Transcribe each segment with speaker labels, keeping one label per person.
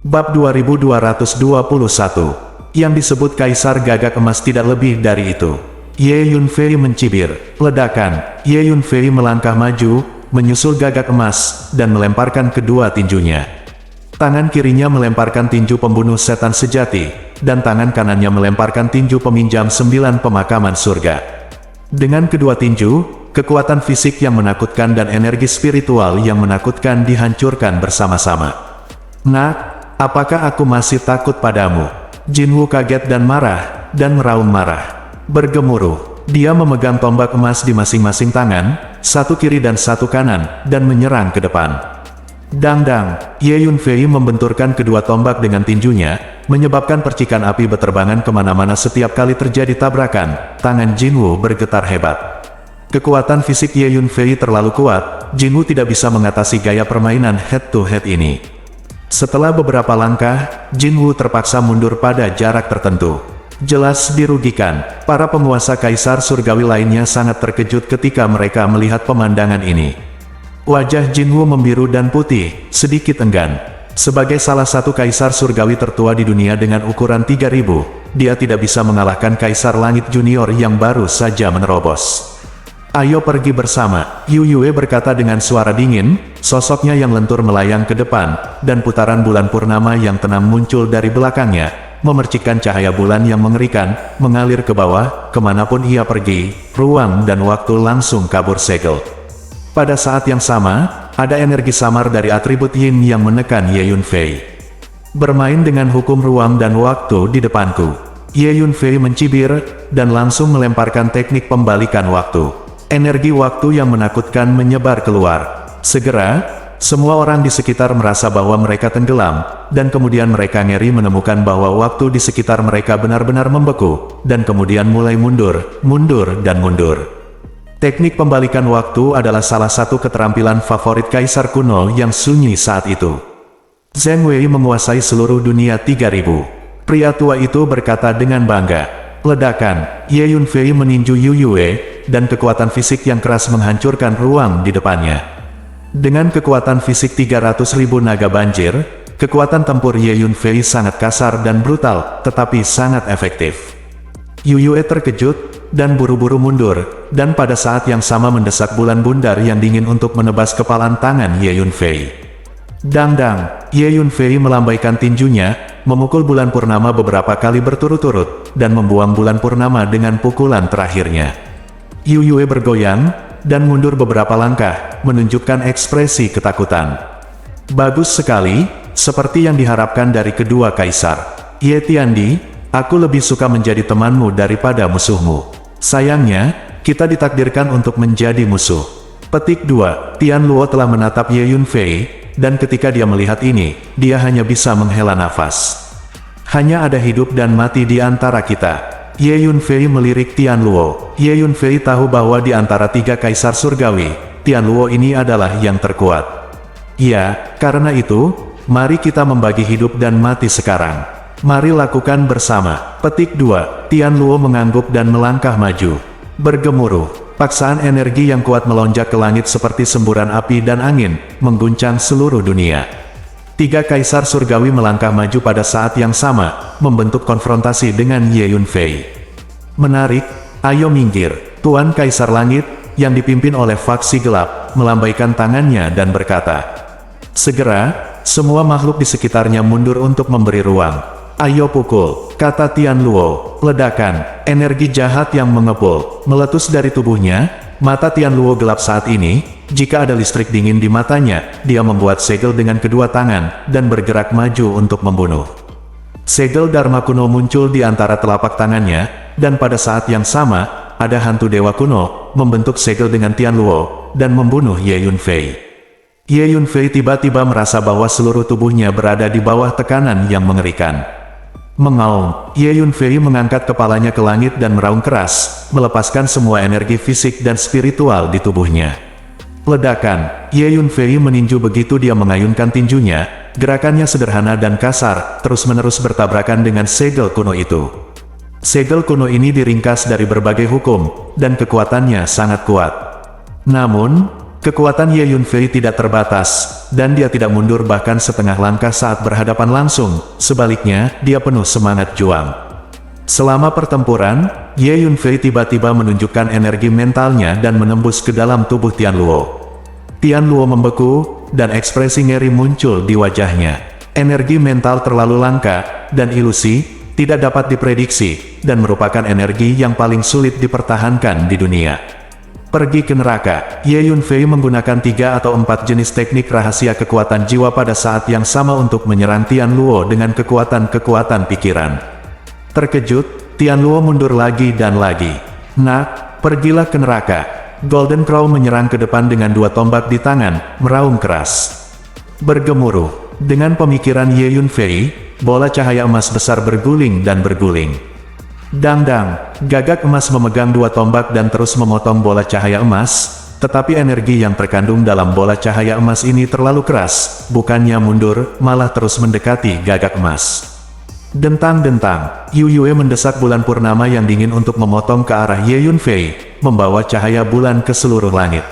Speaker 1: Bab 2221. Yang disebut Kaisar Gagak Emas tidak lebih dari itu. Ye Yunfei mencibir. Ledakan. Ye Yunfei melangkah maju, menyusul Gagak Emas, dan melemparkan kedua tinjunya. Tangan kirinya melemparkan tinju pembunuh setan sejati, dan tangan kanannya melemparkan tinju peminjam 9 pemakaman surga. Dengan kedua tinju, kekuatan fisik yang menakutkan dan energi spiritual yang menakutkan dihancurkan bersama-sama. Nak, apakah aku masih takut padamu? Jinwu kaget dan marah, dan meraung marah. Bergemuruh, dia memegang tombak emas di masing-masing tangan, satu kiri dan satu kanan, dan menyerang ke depan. Dang-dang, Ye Yunfei membenturkan kedua tombak dengan tinjunya, menyebabkan percikan api beterbangan kemana-mana setiap kali terjadi tabrakan. Tangan Jinwu bergetar hebat. Kekuatan fisik Ye Yunfei terlalu kuat, Jinwu tidak bisa mengatasi gaya permainan head-to-head ini. Setelah beberapa langkah, Jinwu terpaksa mundur pada jarak tertentu. Jelas dirugikan, para penguasa Kaisar Surgawi lainnya sangat terkejut ketika mereka melihat pemandangan ini. Wajah Jinwu membiru dan putih, sedikit enggan. Sebagai salah satu Kaisar Surgawi tertua di dunia dengan ukuran 3000, dia tidak bisa mengalahkan Kaisar Langit Junior yang baru saja menerobos. Ayo pergi bersama, Yu Yue berkata dengan suara dingin, sosoknya yang lentur melayang ke depan, dan putaran bulan purnama yang tenang muncul dari belakangnya, memercikkan cahaya bulan yang mengerikan, mengalir ke bawah, kemanapun ia pergi, ruang dan waktu langsung kabur segel. Pada saat yang sama, ada energi samar dari atribut Yin yang menekan Ye Yunfei. Bermain dengan hukum ruang dan waktu di depanku. Ye Yunfei mencibir, dan langsung melemparkan teknik pembalikan waktu. Energi waktu yang menakutkan menyebar keluar. Segera, semua orang di sekitar merasa bahwa mereka tenggelam, dan kemudian mereka ngeri menemukan bahwa waktu di sekitar mereka benar-benar membeku, dan kemudian mulai mundur, dan mundur. Teknik pembalikan waktu adalah salah satu keterampilan favorit Kaisar kuno yang sunyi saat itu. Zheng Wei menguasai seluruh dunia 3000. Pria tua itu berkata dengan bangga. Ledakan, Ye Yunfei meninju Yu Yue, dan kekuatan fisik yang keras menghancurkan ruang di depannya. Dengan kekuatan fisik 300.000 naga banjir, kekuatan tempur Ye Yunfei sangat kasar dan brutal, tetapi sangat efektif. Yu Yue terkejut, dan buru-buru mundur, dan pada saat yang sama mendesak bulan bundar yang dingin untuk menebas kepalan tangan Ye Yunfei. Dang-dang, Ye Yunfei melambaikan tinjunya, memukul bulan purnama beberapa kali berturut-turut, dan membuang bulan purnama dengan pukulan terakhirnya. Yu Yue bergoyang, dan mundur beberapa langkah, menunjukkan ekspresi ketakutan. Bagus sekali, seperti yang diharapkan dari kedua kaisar. Ye Tiandi, aku lebih suka menjadi temanmu daripada musuhmu. Sayangnya, kita ditakdirkan untuk menjadi musuh. Petik 2, Tian Luo telah menatap Ye Yunfei, dan ketika dia melihat ini, dia hanya bisa menghela nafas. Hanya ada hidup dan mati di antara kita. Ye Yunfei melirik Tian Luo. Ye Yunfei tahu bahwa di antara 3 kaisar surgawi, Tian Luo ini adalah yang terkuat. Ya, karena itu, mari kita membagi hidup dan mati sekarang. Mari lakukan bersama. Petik 2, Tian Luo mengangguk dan melangkah maju. Bergemuruh. Paksaan energi yang kuat melonjak ke langit seperti semburan api dan angin, mengguncang seluruh dunia. 3 kaisar surgawi melangkah maju pada saat yang sama, membentuk konfrontasi dengan Ye Yunfei. Menarik, ayo minggir. Tuan Kaisar Langit, yang dipimpin oleh faksi gelap, melambaikan tangannya dan berkata. Segera, semua makhluk di sekitarnya mundur untuk memberi ruang. Ayo pukul, kata Tian Luo. Ledakan, energi jahat yang mengepul, meletus dari tubuhnya. Mata Tian Luo gelap saat ini. Jika ada listrik dingin di matanya, dia membuat segel dengan kedua tangan, dan bergerak maju untuk membunuh. Segel Dharma kuno muncul di antara telapak tangannya, dan pada saat yang sama, ada hantu dewa kuno, membentuk segel dengan Tian Luo, dan membunuh Ye Yunfei. Ye Yunfei tiba-tiba merasa bahwa seluruh tubuhnya berada di bawah tekanan yang mengerikan. Mengaum, Ye Yunfei mengangkat kepalanya ke langit dan meraung keras, melepaskan semua energi fisik dan spiritual di tubuhnya. Ledakan, Ye Yunfei meninju begitu dia mengayunkan tinjunya, gerakannya sederhana dan kasar, terus-menerus bertabrakan dengan segel kuno itu. Segel kuno ini diringkas dari berbagai hukum, dan kekuatannya sangat kuat. Namun, kekuatan Ye Yunfei tidak terbatas. dan dia tidak mundur bahkan setengah langkah saat berhadapan langsung, sebaliknya, dia penuh semangat juang. Selama pertempuran, Ye Yunfei tiba-tiba menunjukkan energi mentalnya dan menembus ke dalam tubuh Tianluo. Tianluo membeku, dan ekspresi ngeri muncul di wajahnya. Energi mental terlalu langka, dan ilusi, tidak dapat diprediksi, dan merupakan energi yang paling sulit dipertahankan di dunia. Pergi ke neraka, Ye Yunfei menggunakan 3 atau 4 jenis teknik rahasia kekuatan jiwa pada saat yang sama untuk menyerang Tianluo dengan kekuatan-kekuatan pikiran. Terkejut, Tianluo mundur lagi dan lagi. Nak, pergilah ke neraka. Golden Crow menyerang ke depan dengan 2 tombak di tangan, meraung keras. Bergemuruh, dengan pemikiran Ye Yunfei, bola cahaya emas besar berguling dan berguling. Dang-dang, gagak emas memegang 2 tombak dan terus memotong bola cahaya emas, tetapi energi yang terkandung dalam bola cahaya emas ini terlalu keras, bukannya mundur, malah terus mendekati gagak emas. Dentang-dentang, Yu Yue mendesak bulan purnama yang dingin untuk memotong ke arah Ye Yunfei, membawa cahaya bulan ke seluruh langit.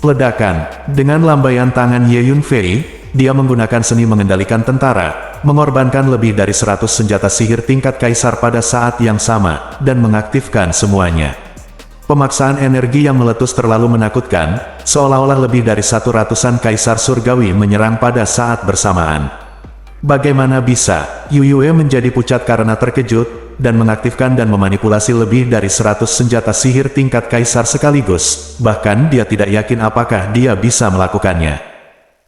Speaker 1: Ledakan, dengan lambaian tangan Ye Yunfei, dia menggunakan seni mengendalikan tentara, mengorbankan lebih dari 100 senjata sihir tingkat kaisar pada saat yang sama, dan mengaktifkan semuanya. Pemaksaan energi yang meletus terlalu menakutkan, seolah-olah lebih dari 100-an kaisar surgawi menyerang pada saat bersamaan. Bagaimana bisa, Yu Yue menjadi pucat karena terkejut, dan mengaktifkan dan memanipulasi lebih dari 100 senjata sihir tingkat kaisar sekaligus, bahkan dia tidak yakin apakah dia bisa melakukannya.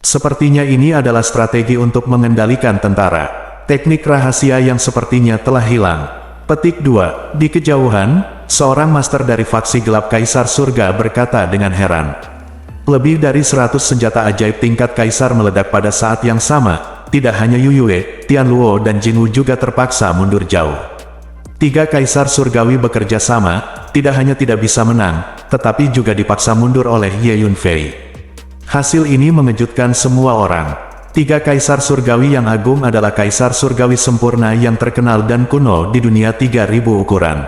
Speaker 1: Sepertinya ini adalah strategi untuk mengendalikan tentara. Teknik rahasia yang sepertinya telah hilang. Petik 2. Di kejauhan, seorang master dari faksi gelap kaisar surga berkata dengan heran. Lebih dari 100 senjata ajaib tingkat kaisar meledak pada saat yang sama. Tidak hanya Yu Yue, Tianluo dan Jingwu juga terpaksa mundur jauh. 3 kaisar surgawi bekerja sama, tidak hanya tidak bisa menang, tetapi juga dipaksa mundur oleh Ye Yunfei. Hasil ini mengejutkan semua orang. 3 kaisar surgawi yang agung adalah kaisar surgawi sempurna yang terkenal dan kuno di dunia 3000 ukuran.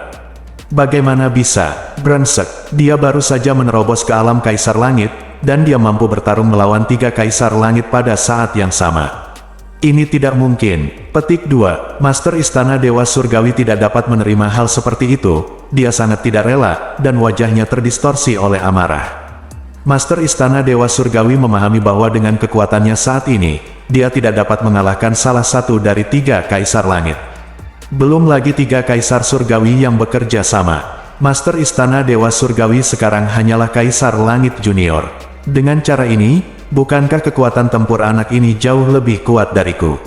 Speaker 1: Bagaimana bisa, brengsek, dia baru saja menerobos ke alam kaisar langit, dan dia mampu bertarung melawan 3 kaisar langit pada saat yang sama. Ini tidak mungkin. Petik 2. Master Istana Dewa Surgawi tidak dapat menerima hal seperti itu, dia sangat tidak rela, dan wajahnya terdistorsi oleh amarah. Master Istana Dewa Surgawi memahami bahwa dengan kekuatannya saat ini, dia tidak dapat mengalahkan salah satu dari 3 kaisar langit. Belum lagi 3 kaisar surgawi yang bekerja sama. Master Istana Dewa Surgawi sekarang hanyalah kaisar langit junior. Dengan cara ini, bukankah kekuatan tempur anak ini jauh lebih kuat dariku?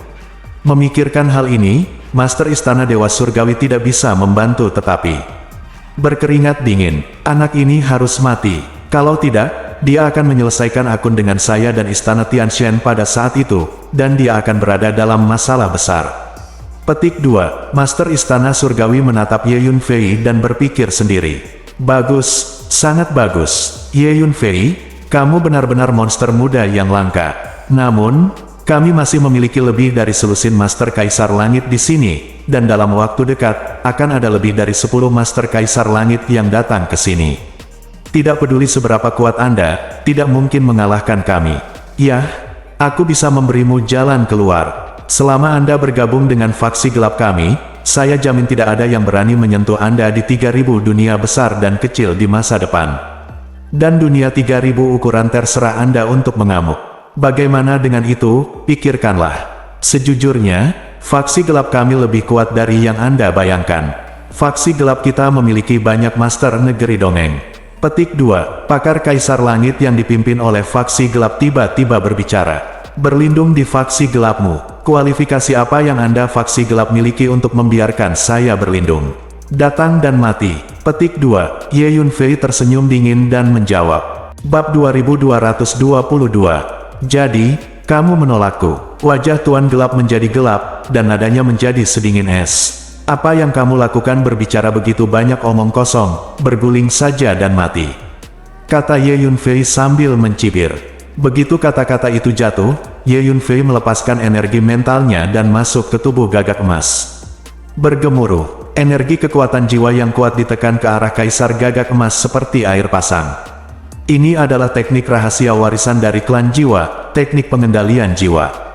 Speaker 1: Memikirkan hal ini, Master Istana Dewa Surgawi tidak bisa membantu tetapi berkeringat dingin. Anak ini harus mati. Kalau tidak, dia akan menyelesaikan akun dengan saya dan Istana Tianshan pada saat itu, dan dia akan berada dalam masalah besar. Petik 2. Master Istana Surgawi menatap Ye Yunfei dan berpikir sendiri. Bagus, sangat bagus. Ye Yunfei, kamu benar-benar monster muda yang langka. Namun, kami masih memiliki lebih dari selusin Master Kaisar Langit di sini, dan dalam waktu dekat, akan ada lebih dari 10 Master Kaisar Langit yang datang ke sini. Tidak peduli seberapa kuat Anda, tidak mungkin mengalahkan kami. Yah, aku bisa memberimu jalan keluar. Selama Anda bergabung dengan faksi gelap kami, saya jamin tidak ada yang berani menyentuh Anda di 3000 dunia besar dan kecil di masa depan. Dan dunia 3000 ukuran terserah Anda untuk mengamuk. Bagaimana dengan itu, pikirkanlah. Sejujurnya, faksi gelap kami lebih kuat dari yang Anda bayangkan. Faksi gelap kita memiliki banyak master negeri dongeng. Petik 2. Pakar Kaisar Langit yang dipimpin oleh faksi gelap tiba-tiba berbicara. Berlindung di faksi gelapmu. Kualifikasi apa yang Anda faksi gelap miliki untuk membiarkan saya berlindung? Datang dan mati. Petik 2. Ye Yunfei tersenyum dingin dan menjawab. Bab 2222. Jadi, kamu menolakku. Wajah Tuan Gelap menjadi gelap, dan nadanya menjadi sedingin es. Apa yang kamu lakukan berbicara begitu banyak omong kosong, berguling saja dan mati. Kata Ye Yunfei sambil mencibir. Begitu kata-kata itu jatuh, Ye Yunfei melepaskan energi mentalnya dan masuk ke tubuh gagak emas. Bergemuruh. Energi kekuatan jiwa yang kuat ditekan ke arah kaisar gagak emas seperti air pasang. Ini adalah teknik rahasia warisan dari klan jiwa, teknik pengendalian jiwa.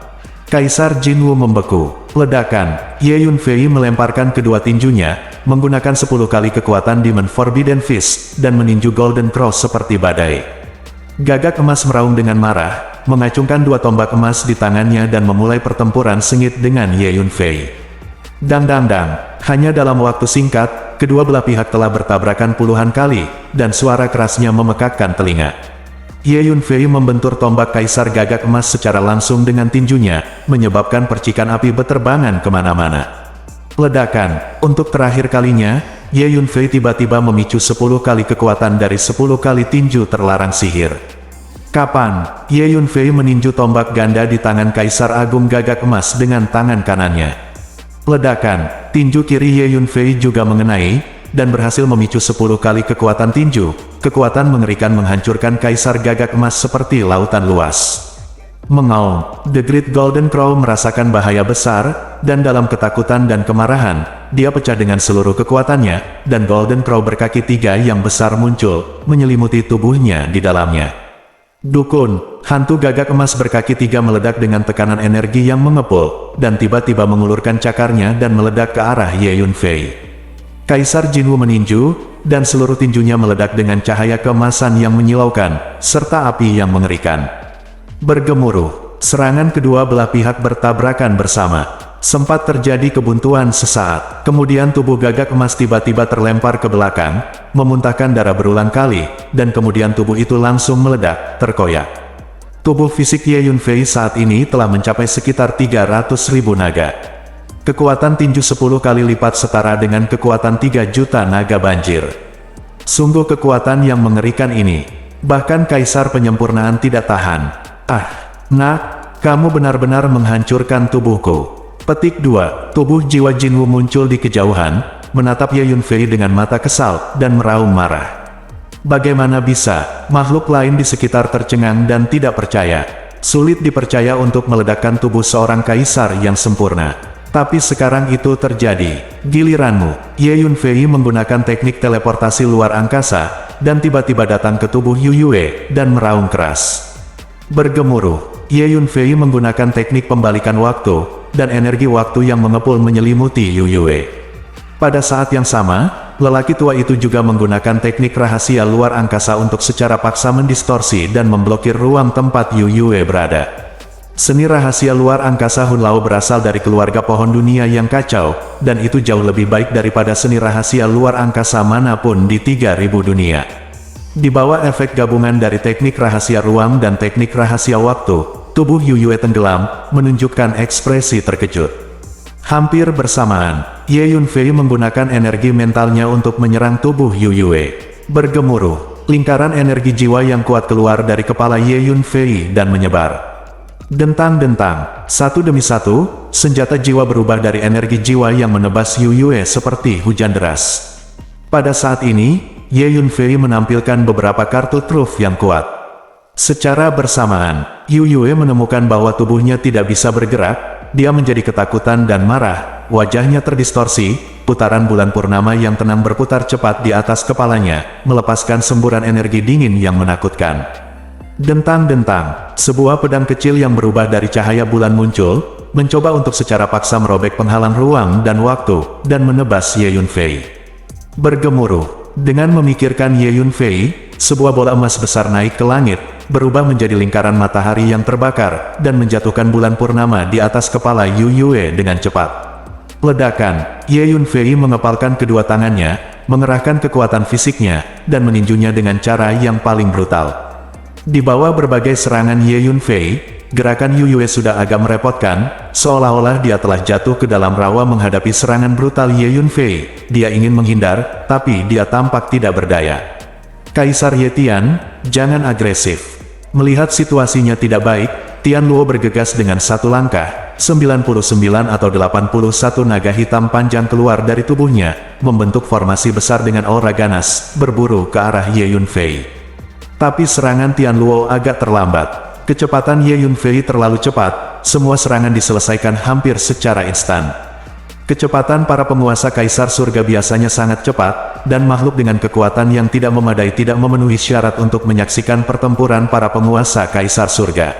Speaker 1: Kaisar Jinwu membeku. Ledakan, Ye Yunfei melemparkan kedua tinjunya, menggunakan 10 kali kekuatan Demon Forbidden Fist, dan meninju Golden Cross seperti badai. Gagak emas meraung dengan marah, mengacungkan 2 tombak emas di tangannya dan memulai pertempuran sengit dengan Ye Yunfei. Dang dang dang, hanya dalam waktu singkat, kedua belah pihak telah bertabrakan puluhan kali, dan suara kerasnya memekakkan telinga. Ye Yunfei membentur tombak Kaisar Gagak Emas secara langsung dengan tinjunya, menyebabkan percikan api beterbangan kemana-mana. Ledakan, untuk terakhir kalinya, Ye Yunfei tiba-tiba memicu 10 kali kekuatan dari 10 kali tinju terlarang sihir. Kapan, Ye Yunfei meninju tombak ganda di tangan Kaisar Agung Gagak Emas dengan tangan kanannya. Ledakan, tinju kiri Ye Yunfei juga mengenai, dan berhasil memicu 10 kali kekuatan tinju. Kekuatan mengerikan menghancurkan Kaisar Gagak Emas seperti lautan luas. Mengaum, The Great Golden Crow merasakan bahaya besar, dan dalam ketakutan dan kemarahan, dia pecah dengan seluruh kekuatannya, dan Golden Crow berkaki 3 yang besar muncul, menyelimuti tubuhnya di dalamnya. Dukun, hantu Gagak Emas berkaki 3 meledak dengan tekanan energi yang mengepul, dan tiba-tiba mengulurkan cakarnya dan meledak ke arah Ye Yunfei. Kaisar Jinwu meninju, dan seluruh tinjunya meledak dengan cahaya keemasan yang menyilaukan, serta api yang mengerikan. Bergemuruh, serangan kedua belah pihak bertabrakan bersama. Sempat terjadi kebuntuan sesaat, kemudian tubuh Gagak Emas tiba-tiba terlempar ke belakang, memuntahkan darah berulang kali, dan kemudian tubuh itu langsung meledak, terkoyak. Tubuh fisik Ye Yunfei saat ini telah mencapai sekitar 300.000 naga. Kekuatan tinju 10 kali lipat setara dengan kekuatan 3 juta naga banjir. Sungguh kekuatan yang mengerikan ini. Bahkan Kaisar Penyempurnaan tidak tahan. Ah, nak, kamu benar-benar menghancurkan tubuhku. Petik 2. Tubuh jiwa Jinwu muncul di kejauhan, menatap Ye Yunfei dengan mata kesal, dan meraung marah. Bagaimana bisa, makhluk lain di sekitar tercengang dan tidak percaya. Sulit dipercaya untuk meledakkan tubuh seorang kaisar yang sempurna. Tapi sekarang itu terjadi. Giliranmu. Ye Yunfei menggunakan teknik teleportasi luar angkasa, dan tiba-tiba datang ke tubuh Yu Yue, dan meraung keras. Bergemuruh. Ye Yunfei menggunakan teknik pembalikan waktu, dan energi waktu yang mengepul menyelimuti Yu Yue. Pada saat yang sama, lelaki tua itu juga menggunakan teknik rahasia luar angkasa untuk secara paksa mendistorsi dan memblokir ruang tempat Yu Yue berada. Seni rahasia luar angkasa Hun Lao berasal dari keluarga pohon dunia yang kacau, dan itu jauh lebih baik daripada seni rahasia luar angkasa manapun di 3000 dunia. Di bawah efek gabungan dari teknik rahasia ruang dan teknik rahasia waktu, tubuh Yu Yue tenggelam, menunjukkan ekspresi terkejut. Hampir bersamaan, Ye Yunfei menggunakan energi mentalnya untuk menyerang tubuh Yu Yue. Bergemuruh, lingkaran energi jiwa yang kuat keluar dari kepala Ye Yunfei dan menyebar. Dentang-dentang, satu demi satu, senjata jiwa berubah dari energi jiwa yang menebas Yu Yue seperti hujan deras. Pada saat ini, Ye Yunfei menampilkan beberapa kartu truf yang kuat. Secara bersamaan, Yu Yue menemukan bahwa tubuhnya tidak bisa bergerak, dia menjadi ketakutan dan marah, wajahnya terdistorsi, putaran bulan purnama yang tenang berputar cepat di atas kepalanya, melepaskan semburan energi dingin yang menakutkan. Dentang-dentang, sebuah pedang kecil yang berubah dari cahaya bulan muncul, mencoba untuk secara paksa merobek penghalang ruang dan waktu, dan menebas Ye Yunfei. Bergemuruh, dengan memikirkan Ye Yunfei, sebuah bola emas besar naik ke langit, berubah menjadi lingkaran matahari yang terbakar, dan menjatuhkan bulan purnama di atas kepala Yu Yue dengan cepat. Ledakan, Ye Yunfei mengepalkan kedua tangannya, mengerahkan kekuatan fisiknya, dan meninjunya dengan cara yang paling brutal. Di bawah berbagai serangan Ye Yunfei, gerakan Yu Yue sudah agak merepotkan, seolah-olah dia telah jatuh ke dalam rawa menghadapi serangan brutal Ye Yunfei. Dia ingin menghindar, tapi dia tampak tidak berdaya. Kaisar Ye Tian, jangan agresif. Melihat situasinya tidak baik, Tian Luo bergegas dengan satu langkah, 99 atau 81 naga hitam panjang keluar dari tubuhnya, membentuk formasi besar dengan aura ganas, berburu ke arah Ye Yunfei. Tapi serangan Tian Luo agak terlambat. Kecepatan Ye Yunfei terlalu cepat, semua serangan diselesaikan hampir secara instan. Kecepatan para penguasa Kaisar Surga biasanya sangat cepat, dan makhluk dengan kekuatan yang tidak memadai tidak memenuhi syarat untuk menyaksikan pertempuran para penguasa Kaisar Surga.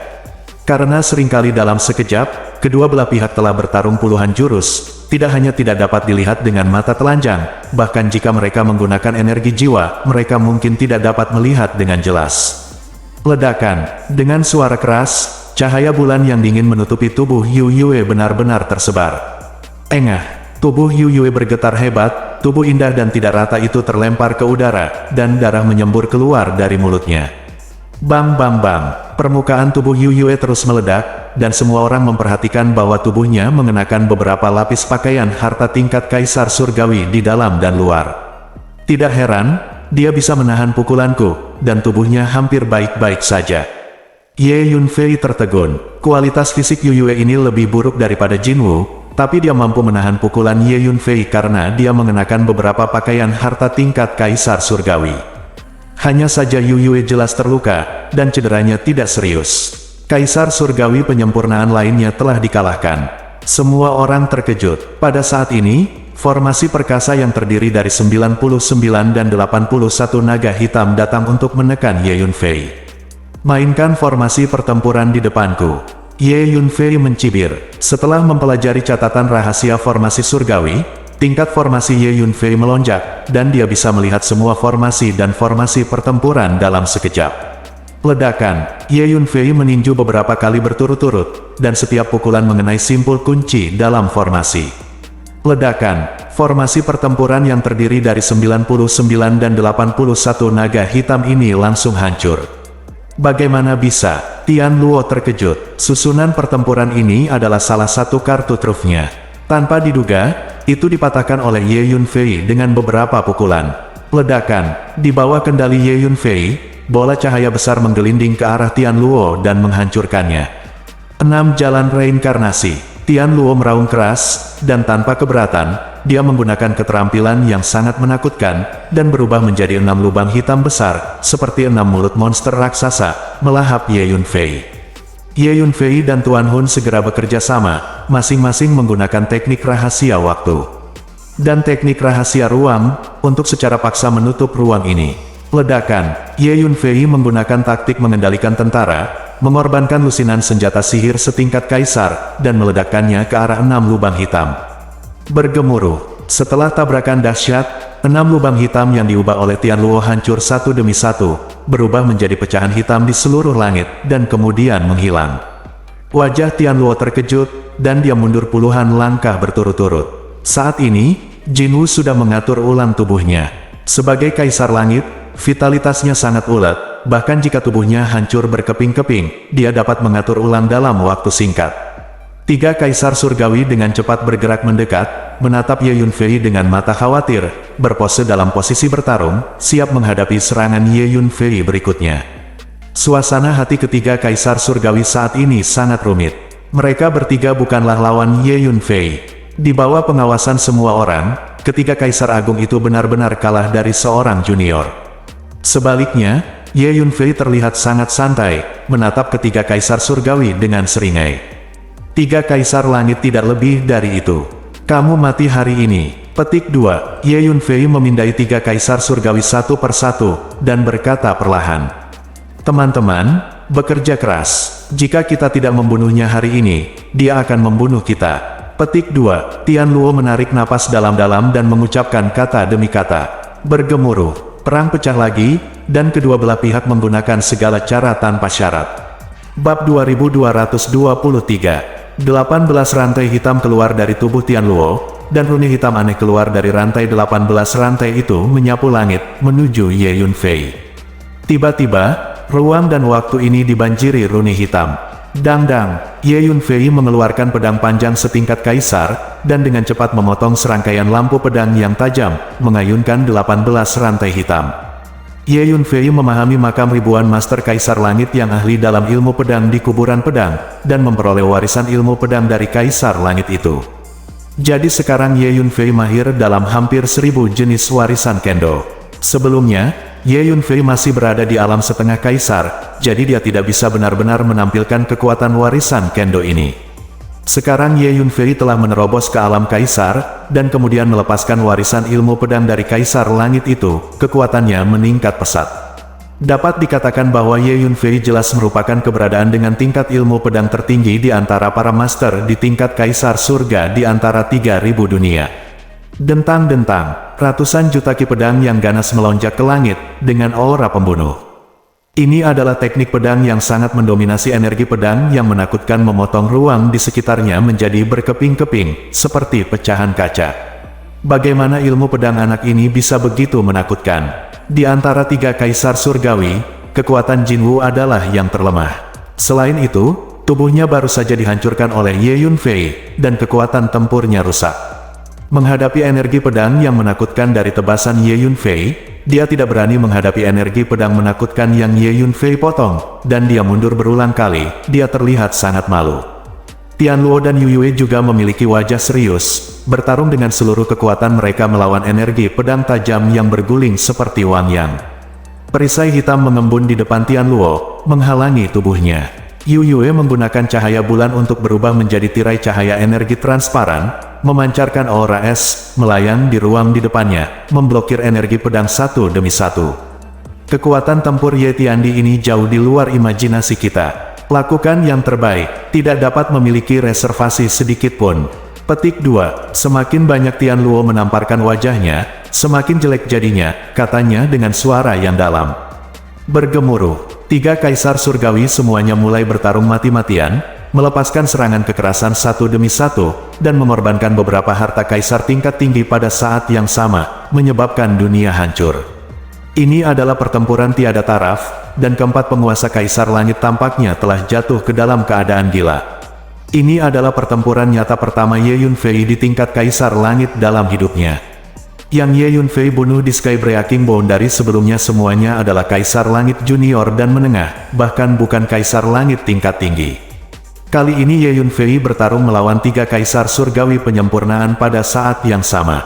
Speaker 1: Karena seringkali dalam sekejap, kedua belah pihak telah bertarung puluhan jurus, tidak hanya tidak dapat dilihat dengan mata telanjang, bahkan jika mereka menggunakan energi jiwa, mereka mungkin tidak dapat melihat dengan jelas. Ledakan. Dengan suara keras, cahaya bulan yang dingin menutupi tubuh Yu Yue benar-benar tersebar. Engah. Tubuh Yu Yue bergetar hebat, tubuh indah dan tidak rata itu terlempar ke udara, dan darah menyembur keluar dari mulutnya. Bang bang bang. Permukaan tubuh Yu Yue terus meledak, dan semua orang memperhatikan bahwa tubuhnya mengenakan beberapa lapis pakaian harta tingkat kaisar surgawi di dalam dan luar. Tidak heran, dia bisa menahan pukulanku, dan tubuhnya hampir baik-baik saja. Ye Yunfei tertegun. Kualitas fisik Yu Yue ini lebih buruk daripada Jinwu, tapi dia mampu menahan pukulan Ye Yunfei karena dia mengenakan beberapa pakaian harta tingkat kaisar surgawi. Hanya saja Yu Yue jelas terluka, dan cederanya tidak serius. Kaisar surgawi penyempurnaan lainnya telah dikalahkan. Semua orang terkejut. Pada saat ini, formasi perkasa yang terdiri dari 99 dan 81 naga hitam datang untuk menekan Ye Yunfei. Mainkan formasi pertempuran di depanku. Ye Yunfei mencibir. Setelah mempelajari catatan rahasia formasi surgawi, tingkat formasi Ye Yunfei melonjak, dan dia bisa melihat semua formasi dan formasi pertempuran dalam sekejap. Ledakan. Ye Yunfei meninju beberapa kali berturut-turut, dan setiap pukulan mengenai simpul kunci dalam formasi. Ledakan. Formasi pertempuran yang terdiri dari 99 dan 81 naga hitam ini langsung hancur. Bagaimana bisa? Tian Luo terkejut. Susunan pertempuran ini adalah salah satu kartu trufnya. Tanpa diduga, itu dipatahkan oleh Ye Yunfei dengan beberapa pukulan. Ledakan. Di bawah kendali Ye Yunfei, bola cahaya besar menggelinding ke arah Tian Luo dan menghancurkannya. 6 jalan reinkarnasi. Tian Luo meraung keras, dan tanpa keberatan, dia menggunakan keterampilan yang sangat menakutkan, dan berubah menjadi 6 lubang hitam besar, seperti 6 mulut monster raksasa, melahap Ye Yunfei. Ye Yunfei dan Tuan Hun segera bekerja sama, masing-masing menggunakan teknik rahasia waktu dan teknik rahasia ruang, untuk secara paksa menutup ruang ini. Ledakan. Ye Yunfei menggunakan taktik mengendalikan tentara, mengorbankan lusinan senjata sihir setingkat kaisar, dan meledakkannya ke arah 6 lubang hitam. Bergemuruh. Setelah tabrakan dahsyat, 6 lubang hitam yang diubah oleh Tian Luo hancur satu demi satu, berubah menjadi pecahan hitam di seluruh langit, dan kemudian menghilang. Wajah Tian Luo terkejut, dan dia mundur puluhan langkah berturut-turut. Saat ini, Jinwu sudah mengatur ulang tubuhnya. Sebagai kaisar langit, vitalitasnya sangat ulet. Bahkan jika tubuhnya hancur berkeping-keping, dia dapat mengatur ulang dalam waktu singkat. 3 kaisar surgawi dengan cepat bergerak mendekat, menatap Ye Yunfei dengan mata khawatir, berpose dalam posisi bertarung, siap menghadapi serangan Ye Yunfei berikutnya. Suasana hati ketiga kaisar surgawi saat ini sangat rumit. Mereka bertiga bukanlah lawan Ye Yunfei. Di bawah pengawasan semua orang, ketiga kaisar agung itu benar-benar kalah dari seorang junior. Sebaliknya, Ye Yunfei terlihat sangat santai, menatap ketiga kaisar surgawi dengan seringai. 3 kaisar langit tidak lebih dari itu. Kamu mati hari ini. Petik 2. Ye Yunfei memindai 3 kaisar surgawi satu persatu, dan berkata perlahan. Teman-teman, bekerja keras. Jika kita tidak membunuhnya hari ini, dia akan membunuh kita. Petik 2. Tian Luo menarik napas dalam-dalam dan mengucapkan kata demi kata. Bergemuruh. Perang pecah lagi, dan kedua belah pihak menggunakan segala cara tanpa syarat. Bab 2223. 18 rantai hitam keluar dari tubuh Tian Luo, dan rune hitam aneh keluar dari rantai 18 rantai itu menyapu langit, menuju Ye Yunfei. Tiba-tiba, ruang dan waktu ini dibanjiri rune hitam. Dang-dang, Ye Yunfei mengeluarkan pedang panjang setingkat kaisar, dan dengan cepat memotong serangkaian lampu pedang yang tajam, mengayunkan 18 rantai hitam. Ye Yunfei memahami makam ribuan master kaisar langit yang ahli dalam ilmu pedang di kuburan pedang, dan memperoleh warisan ilmu pedang dari kaisar langit itu. Jadi sekarang Ye Yunfei mahir dalam hampir 1000 jenis warisan kendo. Sebelumnya, Ye Yunfei masih berada di alam setengah kaisar, jadi dia tidak bisa benar-benar menampilkan kekuatan warisan kendo ini. Sekarang Ye Yunfei telah menerobos ke alam kaisar, dan kemudian melepaskan warisan ilmu pedang dari kaisar langit itu, kekuatannya meningkat pesat. Dapat dikatakan bahwa Ye Yunfei jelas merupakan keberadaan dengan tingkat ilmu pedang tertinggi di antara para master di tingkat kaisar surga di antara 3.000 dunia. Dentang-dentang, ratusan juta ki pedang yang ganas melonjak ke langit dengan aura pembunuh. Ini adalah teknik pedang yang sangat mendominasi energi pedang yang menakutkan, memotong ruang di sekitarnya menjadi berkeping-keping, seperti pecahan kaca. Bagaimana ilmu pedang anak ini bisa begitu menakutkan? Di antara 3 kaisar surgawi, kekuatan Jinwu adalah yang terlemah. Selain itu, tubuhnya baru saja dihancurkan oleh Ye Yunfei, dan kekuatan tempurnya rusak. Menghadapi energi pedang yang menakutkan dari tebasan Ye Yunfei, dia tidak berani menghadapi energi pedang menakutkan yang Ye Yunfei potong, dan dia mundur berulang kali. Dia terlihat sangat malu. Tianluo dan Yuyue juga memiliki wajah serius, bertarung dengan seluruh kekuatan mereka melawan energi pedang tajam yang berguling seperti Wang Yang. Perisai hitam mengembun di depan Tianluo, menghalangi tubuhnya. Yuyue menggunakan cahaya bulan untuk berubah menjadi tirai cahaya energi transparan, memancarkan aura es, melayang di ruang di depannya, memblokir energi pedang satu demi satu. Kekuatan tempur Ye Tiandi ini jauh di luar imajinasi kita. Lakukan yang terbaik, tidak dapat memiliki reservasi sedikit pun. Petik 2. Semakin banyak Tianluo menamparkan wajahnya, semakin jelek jadinya, katanya dengan suara yang dalam. Bergemuruh, 3 kaisar surgawi semuanya mulai bertarung mati-matian, melepaskan serangan kekerasan satu demi satu, dan mengorbankan beberapa harta kaisar tingkat tinggi pada saat yang sama, menyebabkan dunia hancur. Ini adalah pertempuran tiada taraf, dan keempat penguasa kaisar langit tampaknya telah jatuh ke dalam keadaan gila. Ini adalah pertempuran nyata pertama Ye Yunfei di tingkat kaisar langit dalam hidupnya. Yang Ye Yunfei bunuh di Sky Breaking Boundary sebelumnya semuanya adalah kaisar langit junior dan menengah, bahkan bukan kaisar langit tingkat tinggi. Kali ini Ye Yunfei bertarung melawan 3 kaisar surgawi penyempurnaan pada saat yang sama.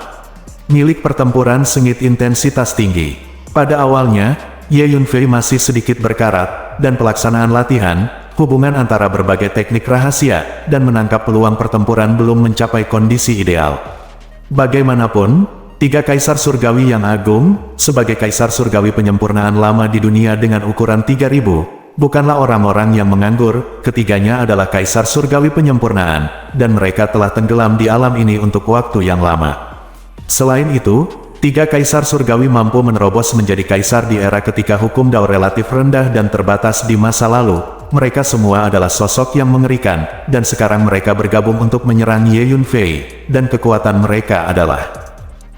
Speaker 1: Milik pertempuran sengit intensitas tinggi. Pada awalnya, Ye Yunfei masih sedikit berkarat, dan pelaksanaan latihan, hubungan antara berbagai teknik rahasia, dan menangkap peluang pertempuran belum mencapai kondisi ideal. Bagaimanapun, 3 kaisar surgawi yang agung, sebagai kaisar surgawi penyempurnaan lama di dunia dengan ukuran 3000, bukanlah orang-orang yang menganggur. Ketiganya adalah kaisar surgawi penyempurnaan, dan mereka telah tenggelam di alam ini untuk waktu yang lama. Selain itu, 3 kaisar surgawi mampu menerobos menjadi kaisar di era ketika hukum Dao relatif rendah dan terbatas di masa lalu. Mereka semua adalah sosok yang mengerikan, dan sekarang mereka bergabung untuk menyerang Ye Yunfei, dan kekuatan mereka adalah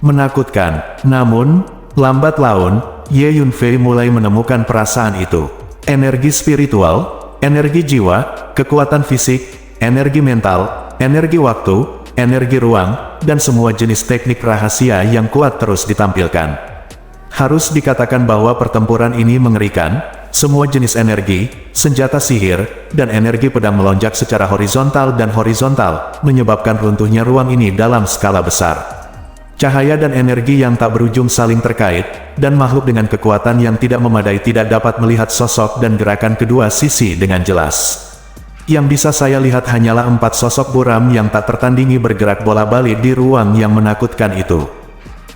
Speaker 1: menakutkan. Namun, lambat laun, Ye Yunfei mulai menemukan perasaan itu. Energi spiritual, energi jiwa, kekuatan fisik, energi mental, energi waktu, energi ruang, dan semua jenis teknik rahasia yang kuat terus ditampilkan. Harus dikatakan bahwa pertempuran ini mengerikan. Semua jenis energi, senjata sihir, dan energi pedang melonjak secara horizontal dan horizontal, menyebabkan runtuhnya ruang ini dalam skala besar. Cahaya dan energi yang tak berujung saling terkait, dan makhluk dengan kekuatan yang tidak memadai tidak dapat melihat sosok dan gerakan kedua sisi dengan jelas. Yang bisa saya lihat hanyalah 4 sosok buram yang tak tertandingi bergerak bola-balik di ruang yang menakutkan itu.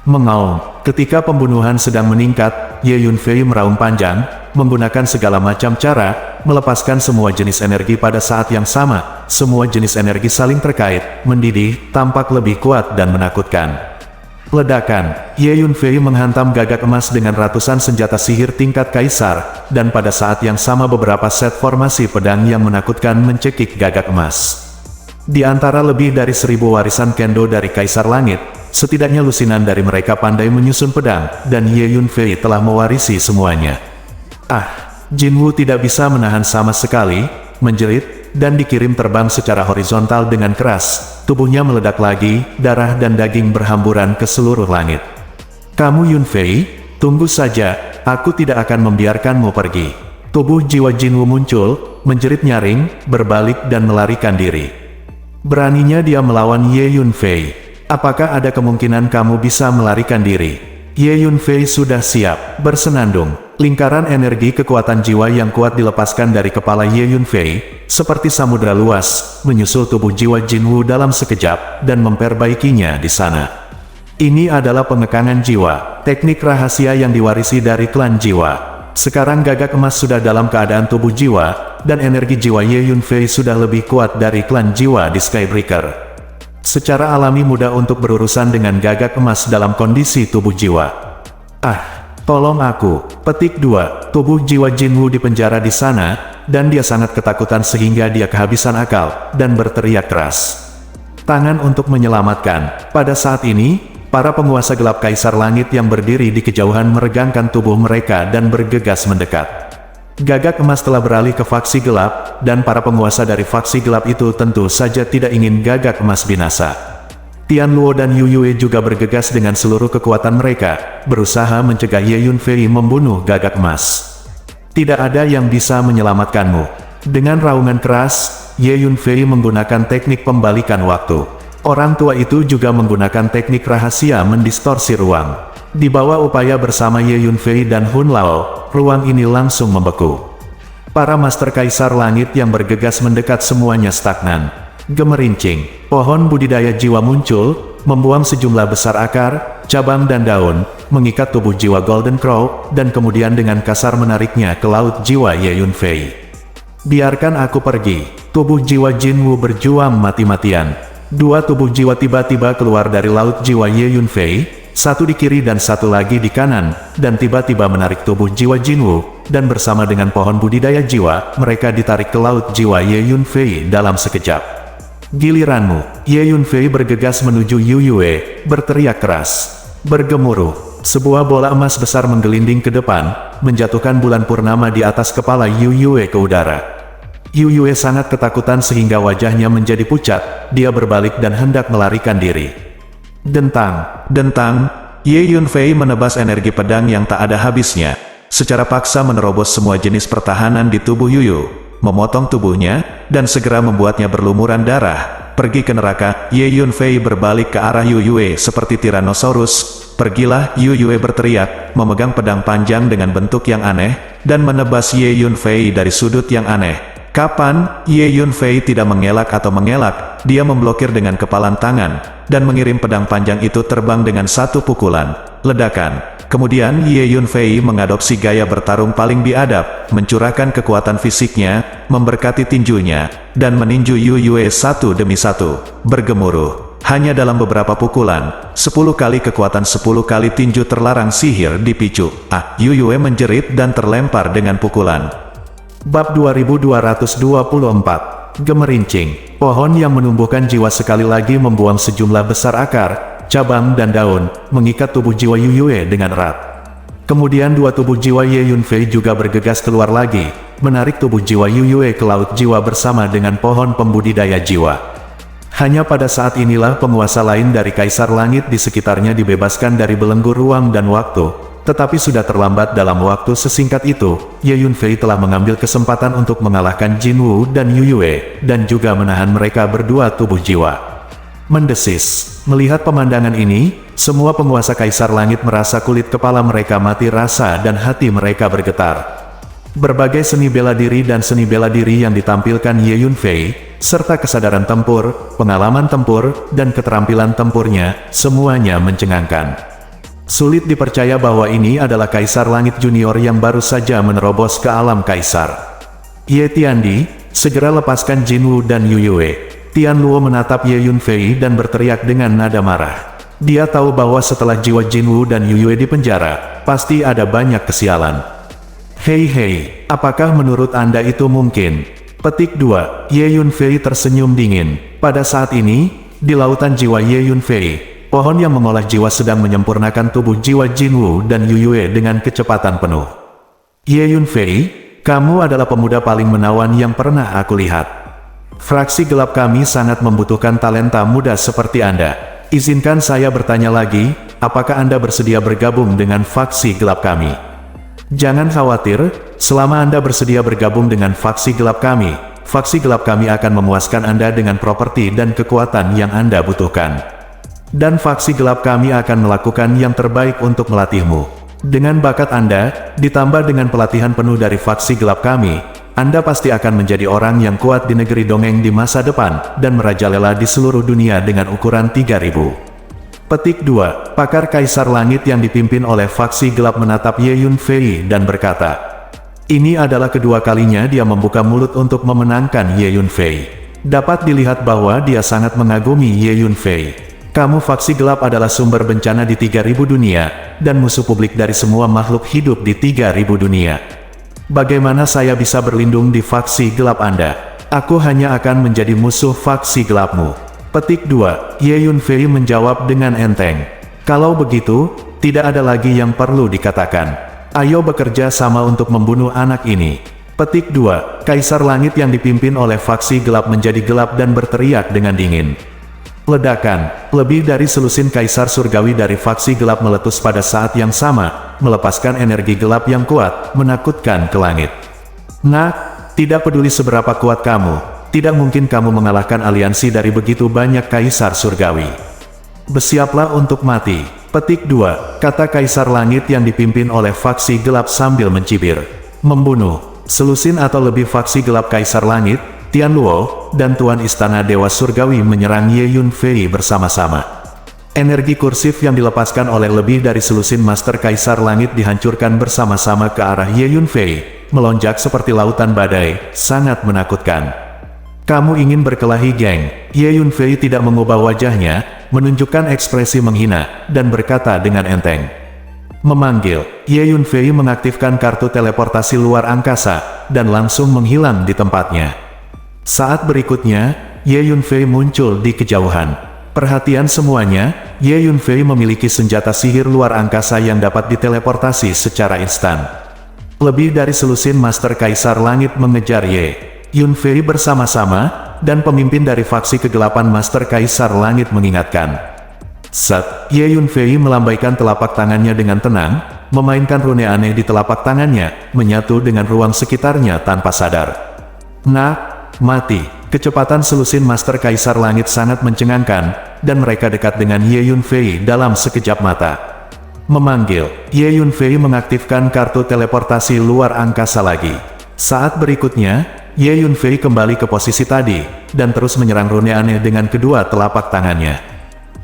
Speaker 1: Mengaum, ketika pembunuhan sedang meningkat, Ye Yunfei meraung panjang, menggunakan segala macam cara, melepaskan semua jenis energi pada saat yang sama. Semua jenis energi saling terkait, mendidih, tampak lebih kuat dan menakutkan. Ledakan, Ye Yunfei menghantam gagak emas dengan ratusan senjata sihir tingkat kaisar, dan pada saat yang sama beberapa set formasi pedang yang menakutkan mencekik gagak emas. Di antara lebih dari 1000 warisan kendo dari kaisar langit, setidaknya lusinan dari mereka pandai menyusun pedang, dan Ye Yunfei telah mewarisi semuanya. Jinwu tidak bisa menahan sama sekali, menjerit, dan dikirim terbang secara horizontal dengan keras. Tubuhnya meledak lagi, darah dan daging berhamburan ke seluruh langit. Kamu Yunfei, tunggu saja, aku tidak akan membiarkanmu pergi. Tubuh jiwa Jinwu muncul, menjerit nyaring, berbalik dan melarikan diri. Beraninya dia melawan Ye Yunfei. Apakah ada kemungkinan kamu bisa melarikan diri? Ye Yunfei sudah siap, bersenandung. Lingkaran energi kekuatan jiwa yang kuat dilepaskan dari kepala Ye Yunfei, seperti samudra luas, menyusul tubuh jiwa Jinwu dalam sekejap, dan memperbaikinya di sana. Ini adalah pengekangan jiwa, teknik rahasia yang diwarisi dari klan jiwa. sekarang Gagak Emas sudah dalam keadaan tubuh jiwa, dan energi jiwa Ye Yunfei sudah lebih kuat dari klan jiwa di Skybreaker. Secara alami mudah untuk berurusan dengan Gagak Emas dalam kondisi tubuh jiwa. Tolong aku. Petik 2. Tubuh jiwa Jinwu di penjara di sana, dan dia sangat ketakutan sehingga dia kehabisan akal, dan berteriak keras. Tangan untuk menyelamatkan. Pada saat ini, para penguasa gelap Kaisar Langit yang berdiri di kejauhan meregangkan tubuh mereka dan bergegas mendekat. Gagak Emas telah beralih ke faksi gelap, dan para penguasa dari faksi gelap itu tentu saja tidak ingin Gagak Emas binasa. Tian Luo dan Yu Yue juga bergegas dengan seluruh kekuatan mereka, berusaha mencegah Ye Yunfei membunuh Gagak Emas. Tidak ada yang bisa menyelamatkanmu. Dengan raungan keras, Ye Yunfei menggunakan teknik pembalikan waktu. Orang tua itu juga menggunakan teknik rahasia mendistorsi ruang. Di bawah upaya bersama Ye Yunfei dan Hun Lao, ruang ini langsung membeku. Para Master Kaisar Langit yang bergegas mendekat semuanya stagnan. Gemerincing, pohon budidaya jiwa muncul, membuang sejumlah besar akar, cabang dan daun, mengikat tubuh jiwa Golden Crow, dan kemudian dengan kasar menariknya ke laut jiwa Ye Yunfei. Biarkan aku pergi. Tubuh jiwa Jinwu berjuang mati-matian. Dua tubuh jiwa tiba-tiba keluar dari laut jiwa Ye Yunfei, satu di kiri dan satu lagi di kanan, dan tiba-tiba menarik tubuh jiwa Jinwu, dan bersama dengan pohon budidaya jiwa, mereka ditarik ke laut jiwa Ye Yunfei dalam sekejap. Giliranmu. Ye Yunfei bergegas menuju Yu Yue, berteriak keras. Bergemuruh, sebuah bola emas besar menggelinding ke depan, menjatuhkan bulan purnama di atas kepala Yu Yue ke udara. Yu Yue sangat ketakutan sehingga wajahnya menjadi pucat, dia berbalik dan hendak melarikan diri. Dentang, Ye Yunfei menebas energi pedang yang tak ada habisnya, secara paksa menerobos semua jenis pertahanan di tubuh Yu Yu, memotong tubuhnya, dan segera membuatnya berlumuran darah. Pergi ke neraka. Ye Yunfei berbalik ke arah Yu Yue seperti Tyrannosaurus. Pergilah, Yu Yue berteriak, memegang pedang panjang dengan bentuk yang aneh, dan menebas Ye Yunfei dari sudut yang aneh. Kapan Ye Yunfei tidak mengelak atau mengelak, dia memblokir dengan kepalan tangan, dan mengirim pedang panjang itu terbang dengan satu pukulan. Ledakan. Kemudian Ye Yunfei mengadopsi gaya bertarung paling biadab, mencurahkan kekuatan fisiknya, memberkati tinjunya, dan meninju Yu Yue satu demi satu. Bergemuruh. Hanya dalam beberapa pukulan, 10 kali kekuatan 10 kali tinju terlarang sihir dipicu. Yu Yue menjerit dan terlempar dengan pukulan. Bab 2224. Gemerincing. Pohon yang menumbuhkan jiwa sekali lagi membuang sejumlah besar akar, cabang dan daun, mengikat tubuh jiwa Yu Yue dengan erat. Kemudian dua tubuh jiwa Ye Yunfei juga bergegas keluar lagi, menarik tubuh jiwa Yu Yue ke laut jiwa bersama dengan pohon pembudidaya jiwa. Hanya pada saat inilah penguasa lain dari Kaisar Langit di sekitarnya dibebaskan dari belenggu ruang dan waktu. Tetapi sudah terlambat. Dalam waktu sesingkat itu, Ye Yunfei telah mengambil kesempatan untuk mengalahkan Jinwu dan Yu Yue, dan juga menahan mereka berdua tubuh jiwa. Mendesis. Melihat pemandangan ini, semua penguasa Kaisar Langit merasa kulit kepala mereka mati rasa dan hati mereka bergetar. Berbagai seni bela diri dan seni bela diri yang ditampilkan Ye Yunfei, serta kesadaran tempur, pengalaman tempur, dan keterampilan tempurnya, semuanya mencengangkan. Sulit dipercaya bahwa ini adalah Kaisar Langit Junior yang baru saja menerobos ke alam Kaisar. Ye Tiandi, segera lepaskan Jinwu dan Yu Yue. Tian Luo menatap Ye Yunfei dan berteriak dengan nada marah. Dia tahu bahwa setelah jiwa Jinwu dan Yu Yue di penjara, pasti ada banyak kesialan. Hei, apakah menurut Anda itu mungkin? Petik 2. Ye Yunfei tersenyum dingin. Pada saat ini, di lautan jiwa Ye Yunfei, pohon yang mengolah jiwa sedang menyempurnakan tubuh jiwa Jinwu dan Yu Yue dengan kecepatan penuh. Ye Yunfei, kamu adalah pemuda paling menawan yang pernah aku lihat. Fraksi gelap kami sangat membutuhkan talenta muda seperti Anda. Izinkan saya bertanya lagi, apakah Anda bersedia bergabung dengan faksi gelap kami? Jangan khawatir, selama Anda bersedia bergabung dengan faksi gelap kami akan memuaskan Anda dengan properti dan kekuatan yang Anda butuhkan. Dan faksi gelap kami akan melakukan yang terbaik untuk melatihmu. Dengan bakat Anda, ditambah dengan pelatihan penuh dari faksi gelap kami, Anda pasti akan menjadi orang yang kuat di negeri dongeng di masa depan, dan merajalela di seluruh dunia dengan ukuran 3000. Petik 2. Pakar Kaisar Langit yang dipimpin oleh faksi gelap menatap Ye Yunfei dan berkata, ini adalah kedua kalinya dia membuka mulut untuk memenangkan Ye Yunfei. Dapat dilihat bahwa dia sangat mengagumi Ye Yunfei. Kamu faksi gelap adalah sumber bencana di 3000 dunia, dan musuh publik dari semua makhluk hidup di 3000 dunia. Bagaimana saya bisa berlindung di faksi gelap Anda? Aku hanya akan menjadi musuh faksi gelapmu. Petik 2. Ye Yunfei menjawab dengan enteng. Kalau begitu, tidak ada lagi yang perlu dikatakan. Ayo bekerja sama untuk membunuh anak ini. Petik 2. Kaisar Langit yang dipimpin oleh faksi gelap menjadi gelap dan berteriak dengan dingin. Ledakan. Lebih dari selusin kaisar surgawi dari faksi gelap meletus pada saat yang sama, melepaskan energi gelap yang kuat, menakutkan ke langit. Nah, tidak peduli seberapa kuat kamu, tidak mungkin kamu mengalahkan aliansi dari begitu banyak kaisar surgawi. Bersiaplah untuk mati. Petik 2. Kata Kaisar Langit yang dipimpin oleh faksi gelap sambil mencibir. Membunuh. Selusin atau lebih faksi gelap Kaisar Langit, Tian Luo, dan Tuan Istana Dewa Surgawi menyerang Ye Yunfei bersama-sama. Energi kursif yang dilepaskan oleh lebih dari selusin Master Kaisar Langit dihancurkan bersama-sama ke arah Ye Yunfei, melonjak seperti lautan badai, sangat menakutkan. Kamu ingin berkelahi, geng? Ye Yunfei tidak mengubah wajahnya, menunjukkan ekspresi menghina, dan berkata dengan enteng. Memanggil, Ye Yunfei mengaktifkan kartu teleportasi luar angkasa, dan langsung menghilang di tempatnya. Saat berikutnya, Ye Yunfei muncul di kejauhan. Perhatian semuanya, Ye Yunfei memiliki senjata sihir luar angkasa yang dapat diteleportasi secara instan. Lebih dari selusin Master Kaisar Langit mengejar Ye Yunfei bersama-sama, dan pemimpin dari faksi kegelapan Master Kaisar Langit mengingatkan. Ye Yunfei melambaikan telapak tangannya dengan tenang, memainkan rune aneh di telapak tangannya, menyatu dengan ruang sekitarnya tanpa sadar. Nah, mati. Kecepatan selusin Master Kaisar Langit sangat mencengangkan, dan mereka dekat dengan Ye Yunfei dalam sekejap mata. Memanggil, Ye Yunfei mengaktifkan kartu teleportasi luar angkasa lagi. Saat berikutnya, Ye Yunfei kembali ke posisi tadi, dan terus menyerang rune aneh dengan kedua telapak tangannya.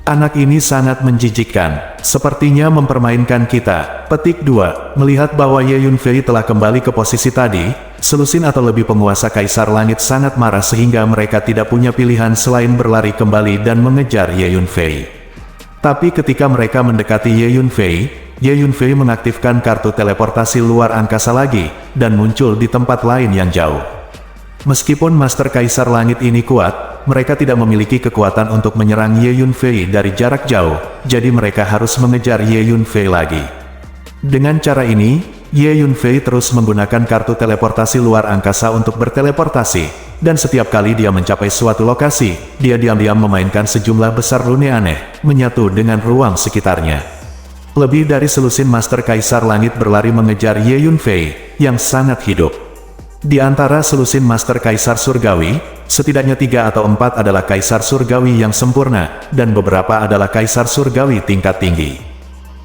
Speaker 1: Anak ini sangat menjijikkan, sepertinya mempermainkan kita. Petik 2. Melihat bahwa Ye Yunfei telah kembali ke posisi tadi, selusin atau lebih penguasa Kaisar Langit sangat marah sehingga mereka tidak punya pilihan selain berlari kembali dan mengejar Ye Yunfei. Tapi ketika mereka mendekati Ye Yunfei mengaktifkan kartu teleportasi luar angkasa lagi, dan muncul di tempat lain yang jauh. Meskipun Master Kaisar Langit ini kuat, mereka tidak memiliki kekuatan untuk menyerang Ye Yunfei dari jarak jauh, jadi mereka harus mengejar Ye Yunfei lagi. Dengan cara ini, Ye Yunfei terus menggunakan kartu teleportasi luar angkasa untuk berteleportasi, dan setiap kali dia mencapai suatu lokasi, dia diam-diam memainkan sejumlah besar rune aneh, menyatu dengan ruang sekitarnya. Lebih dari selusin Master Kaisar Langit berlari mengejar Ye Yunfei, yang sangat hidup. Di antara selusin Master Kaisar Surgawi, setidaknya 3 atau 4 adalah Kaisar Surgawi yang sempurna, dan beberapa adalah Kaisar Surgawi tingkat tinggi.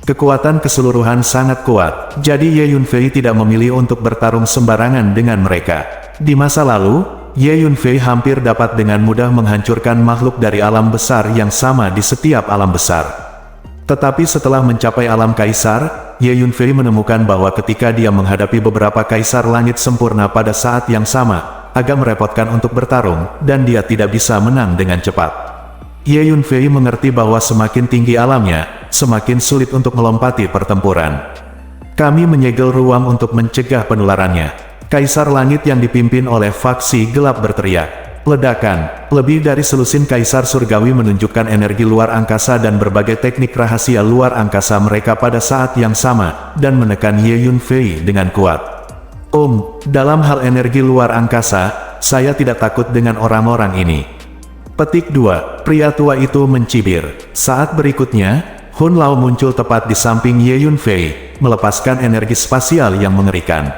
Speaker 1: Kekuatan keseluruhan sangat kuat, jadi Ye Yunfei tidak memilih untuk bertarung sembarangan dengan mereka. Di masa lalu, Ye Yunfei hampir dapat dengan mudah menghancurkan makhluk dari alam besar yang sama di setiap alam besar. Tetapi setelah mencapai alam kaisar, Ye Yunfei menemukan bahwa ketika dia menghadapi beberapa kaisar langit sempurna pada saat yang sama, agak merepotkan untuk bertarung, dan dia tidak bisa menang dengan cepat. Ye Yunfei mengerti bahwa semakin tinggi alamnya, semakin sulit untuk melompati pertempuran. Kami menyegel ruang untuk mencegah penularannya. Kaisar Langit yang dipimpin oleh faksi gelap berteriak. Ledakan, lebih dari selusin kaisar surgawi menunjukkan energi luar angkasa dan berbagai teknik rahasia luar angkasa mereka pada saat yang sama, dan menekan Ye Yunfei dengan kuat. Dalam hal energi luar angkasa, saya tidak takut dengan orang-orang ini. Petik 2, pria tua itu mencibir. Saat berikutnya, Hun Lao muncul tepat di samping Ye Yunfei, melepaskan energi spasial yang mengerikan.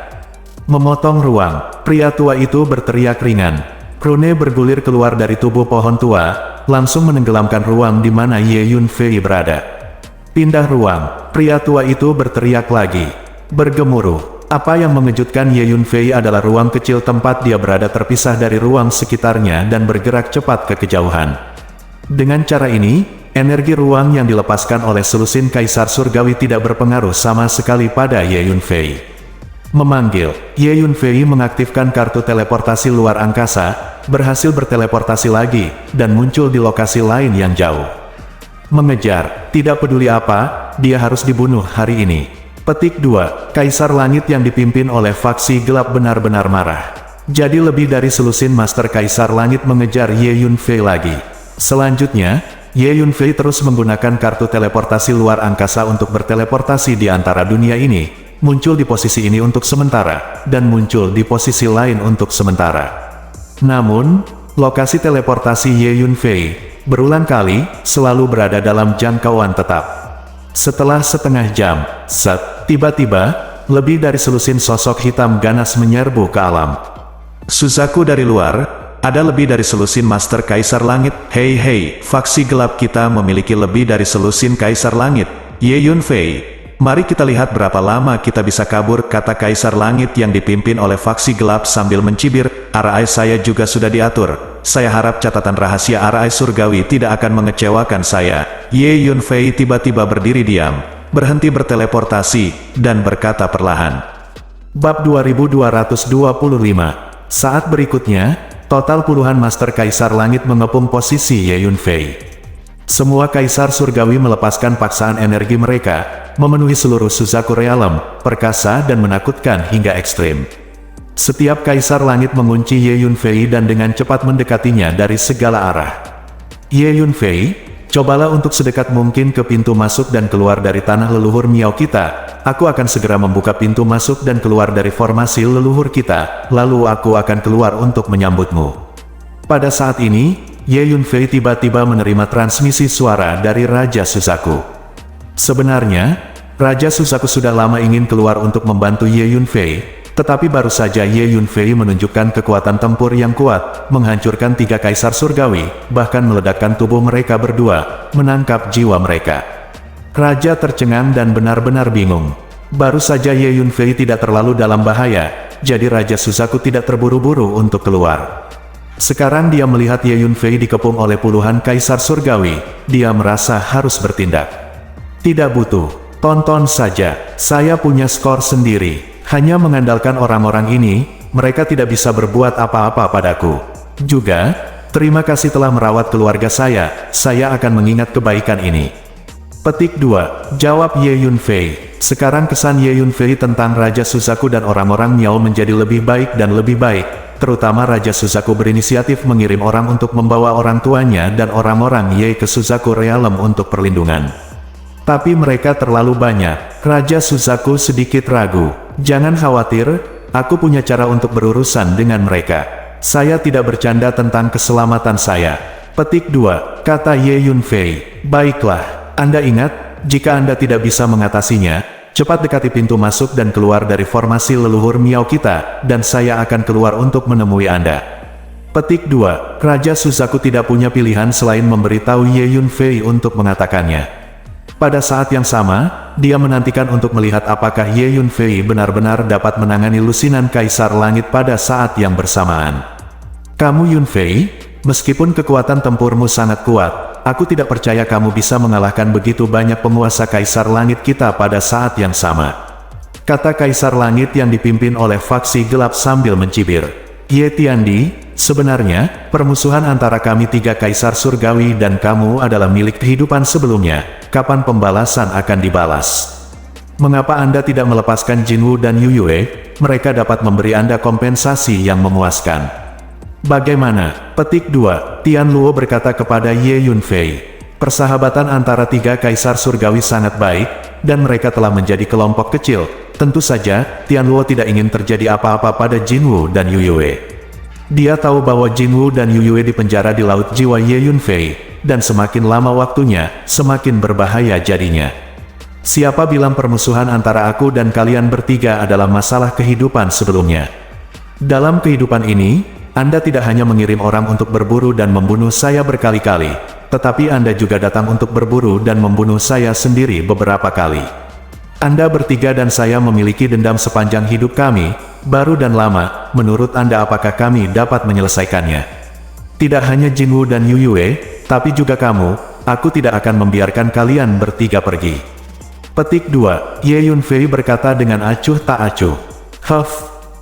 Speaker 1: Memotong ruang, pria tua itu berteriak ringan. Rune bergulir keluar dari tubuh pohon tua, langsung menenggelamkan ruang di mana Ye Yunfei berada. Pindah ruang, pria tua itu berteriak lagi. Bergemuruh. Apa yang mengejutkan Ye Yunfei adalah ruang kecil tempat dia berada terpisah dari ruang sekitarnya dan bergerak cepat ke kejauhan. Dengan cara ini, energi ruang yang dilepaskan oleh selusin Kaisar Surgawi tidak berpengaruh sama sekali pada Ye Yunfei. Memanggil, Ye Yunfei mengaktifkan kartu teleportasi luar angkasa, berhasil berteleportasi lagi, dan muncul di lokasi lain yang jauh. Mengejar, tidak peduli apa, dia harus dibunuh hari ini. Petik 2. Kaisar Langit yang dipimpin oleh faksi gelap benar-benar marah. Jadi lebih dari selusin Master Kaisar Langit mengejar Ye Yunfei lagi. Selanjutnya, Ye Yunfei terus menggunakan kartu teleportasi luar angkasa untuk berteleportasi di antara dunia ini, muncul di posisi ini untuk sementara, dan muncul di posisi lain untuk sementara. Namun, lokasi teleportasi Ye Yunfei berulang kali selalu berada dalam jangkauan tetap. Setelah setengah jam, tiba-tiba, lebih dari selusin sosok hitam ganas menyerbu ke alam. Suzaku dari luar, ada lebih dari selusin Master Kaisar Langit. Hei, faksi gelap kita memiliki lebih dari selusin Kaisar Langit, Ye Yunfei. Mari kita lihat berapa lama kita bisa kabur, kata Kaisar Langit yang dipimpin oleh faksi gelap sambil mencibir. RAI saya juga sudah diatur. Saya harap catatan rahasia RAI Surgawi tidak akan mengecewakan saya. Ye Yunfei tiba-tiba berdiri diam, berhenti berteleportasi, dan berkata perlahan. Bab 2225. Saat berikutnya, total puluhan Master Kaisar Langit mengepung posisi Ye Yunfei. Semua Kaisar Surgawi melepaskan paksaan energi mereka, memenuhi seluruh Suzaku Realm, perkasa dan menakutkan hingga ekstrim. Setiap Kaisar Langit mengunci Ye Yunfei dan dengan cepat mendekatinya dari segala arah. Ye Yunfei, cobalah untuk sedekat mungkin ke pintu masuk dan keluar dari tanah leluhur Miao kita. Aku akan segera membuka pintu masuk dan keluar dari formasi leluhur kita, lalu aku akan keluar untuk menyambutmu. Pada saat ini, Ye Yunfei tiba-tiba menerima transmisi suara dari Raja Suzaku. Sebenarnya, Raja Suzaku sudah lama ingin keluar untuk membantu Ye Yunfei, tetapi baru saja Ye Yunfei menunjukkan kekuatan tempur yang kuat, menghancurkan 3 Kaisar Surgawi, bahkan meledakkan tubuh mereka berdua, menangkap jiwa mereka. Raja tercengang dan benar-benar bingung. Baru saja Ye Yunfei tidak terlalu dalam bahaya, jadi Raja Suzaku tidak terburu-buru untuk keluar. Sekarang dia melihat Ye Yunfei dikepung oleh puluhan Kaisar Surgawi, dia merasa harus bertindak. Tidak butuh, tonton saja, saya punya skor sendiri. Hanya mengandalkan orang-orang ini, mereka tidak bisa berbuat apa-apa padaku. Juga, terima kasih telah merawat keluarga saya akan mengingat kebaikan ini. Petik 2, jawab Ye Yunfei. Sekarang kesan Ye Yunfei tentang Raja Suzaku dan orang-orang Miao menjadi lebih baik dan lebih baik. Terutama Raja Suzaku berinisiatif mengirim orang untuk membawa orang tuanya dan orang-orang Ye ke Suzaku Realm untuk perlindungan. Tapi mereka terlalu banyak. Raja Suzaku sedikit ragu. Jangan khawatir, aku punya cara untuk berurusan dengan mereka. Saya tidak bercanda tentang keselamatan saya. Petik 2, kata Ye Yunfei. Baiklah, Anda ingat, jika Anda tidak bisa mengatasinya, cepat dekati pintu masuk dan keluar dari formasi leluhur Miao kita, dan saya akan keluar untuk menemui Anda. Petik 2, Raja Suzaku tidak punya pilihan selain memberitahu Ye Yunfei untuk mengatakannya. Pada saat yang sama, dia menantikan untuk melihat apakah Ye Yunfei benar-benar dapat menangani lusinan Kaisar Langit pada saat yang bersamaan. Kamu Yunfei, meskipun kekuatan tempurmu sangat kuat, aku tidak percaya kamu bisa mengalahkan begitu banyak penguasa Kaisar Langit kita pada saat yang sama. Kata Kaisar Langit yang dipimpin oleh faksi gelap sambil mencibir. Ye Tiandi, sebenarnya, permusuhan antara kami 3 Kaisar Surgawi dan kamu adalah milik kehidupan sebelumnya. Kapan pembalasan akan dibalas? Mengapa Anda tidak melepaskan Jinwu dan Yu Yue? Mereka dapat memberi Anda kompensasi yang memuaskan. Bagaimana? Petik 2, Tian Luo berkata kepada Ye Yunfei. Persahabatan antara 3 Kaisar Surgawi sangat baik, dan mereka telah menjadi kelompok kecil. Tentu saja, Tian Luo tidak ingin terjadi apa-apa pada Jinwu dan Yu Yue. Dia tahu bahwa Jinwu dan Yu Yue dipenjara di Laut Jiwa Ye Yunfei, dan semakin lama waktunya, semakin berbahaya jadinya. Siapa bilang permusuhan antara aku dan kalian bertiga adalah masalah kehidupan sebelumnya? Dalam kehidupan ini, Anda tidak hanya mengirim orang untuk berburu dan membunuh saya berkali-kali, tetapi Anda juga datang untuk berburu dan membunuh saya sendiri beberapa kali. Anda bertiga dan saya memiliki dendam sepanjang hidup kami, baru dan lama. Menurut Anda apakah kami dapat menyelesaikannya? Tidak hanya Jinwu dan Yu Yue, tapi juga kamu. aku tidak akan membiarkan kalian bertiga pergi. Petik 2. Ye Yunfei berkata dengan acuh tak acuh.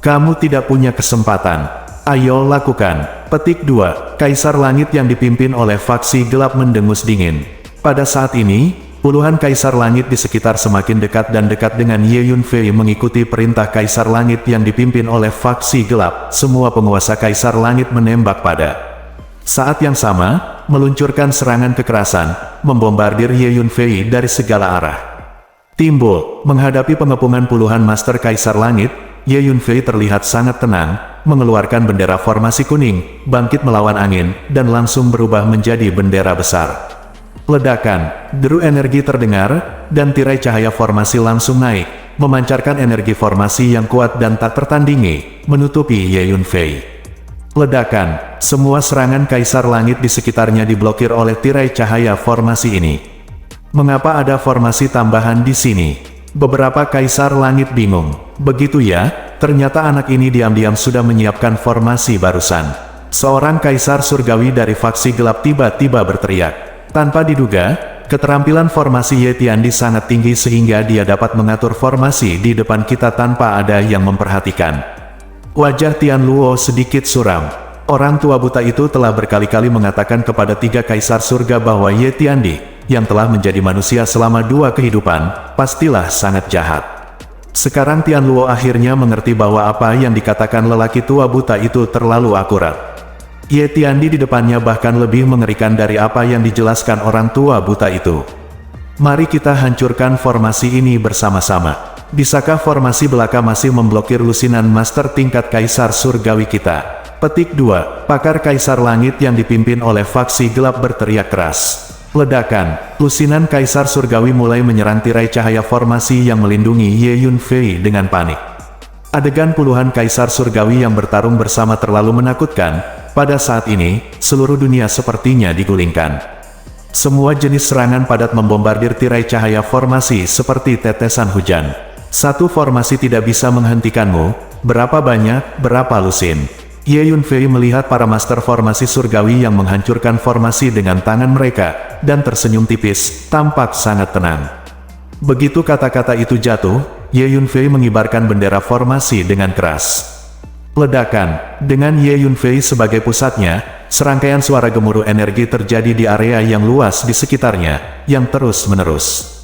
Speaker 1: Kamu tidak punya kesempatan. Ayo lakukan. Petik 2. Kaisar Langit yang dipimpin oleh faksi gelap mendengus dingin. Pada saat ini, puluhan Kaisar Langit di sekitar semakin dekat dan dekat dengan Ye Yunfei mengikuti perintah Kaisar Langit yang dipimpin oleh faksi gelap. Semua penguasa Kaisar Langit menembak pada saat yang sama, meluncurkan serangan kekerasan, membombardir Ye Yunfei dari segala arah. Timbul, menghadapi pengepungan puluhan Master Kaisar Langit, Ye Yunfei terlihat sangat tenang, mengeluarkan bendera formasi kuning, bangkit melawan angin, dan langsung berubah menjadi bendera besar. Ledakan, deru energi terdengar, dan tirai cahaya formasi langsung naik, memancarkan energi formasi yang kuat dan tak tertandingi, menutupi Ye Yunfei. Ledakan, semua serangan Kaisar Langit di sekitarnya diblokir oleh tirai cahaya formasi ini. Mengapa ada formasi tambahan di sini? Beberapa Kaisar Langit bingung. Begitu ya, ternyata anak ini diam-diam sudah menyiapkan formasi barusan. Seorang Kaisar Surgawi dari faksi gelap tiba-tiba berteriak. Tanpa diduga, keterampilan formasi Ye Tiandi sangat tinggi sehingga dia dapat mengatur formasi di depan kita tanpa ada yang memperhatikan. Wajah Tian Luo sedikit suram. Orang tua buta itu telah berkali-kali mengatakan kepada 3 Kaisar Surga bahwa Ye Tiandi, yang telah menjadi manusia selama 2 kehidupan, pastilah sangat jahat. Sekarang Tian Luo akhirnya mengerti bahwa apa yang dikatakan lelaki tua buta itu terlalu akurat. Ye Tiandi di depannya bahkan lebih mengerikan dari apa yang dijelaskan orang tua buta itu. Mari kita hancurkan formasi ini bersama-sama. Bisakah formasi belaka masih memblokir lusinan master tingkat Kaisar Surgawi kita? Petik 2. Pakar Kaisar Langit yang dipimpin oleh faksi gelap berteriak keras. Ledakan, lusinan Kaisar Surgawi mulai menyerang tirai cahaya formasi yang melindungi Ye Yunfei dengan panik. Adegan puluhan Kaisar Surgawi yang bertarung bersama terlalu menakutkan. Pada saat ini, seluruh dunia sepertinya digulingkan. Semua jenis serangan padat membombardir tirai cahaya formasi seperti tetesan hujan. Satu formasi tidak bisa menghentikanmu, berapa banyak, berapa lusin. Ye Yunfei melihat para master formasi surgawi yang menghancurkan formasi dengan tangan mereka, dan tersenyum tipis, tampak sangat tenang. Begitu kata-kata itu jatuh, Ye Yunfei mengibarkan bendera formasi dengan keras. Ledakan, dengan Ye Yunfei sebagai pusatnya, serangkaian suara gemuruh energi terjadi di area yang luas di sekitarnya, yang terus-menerus.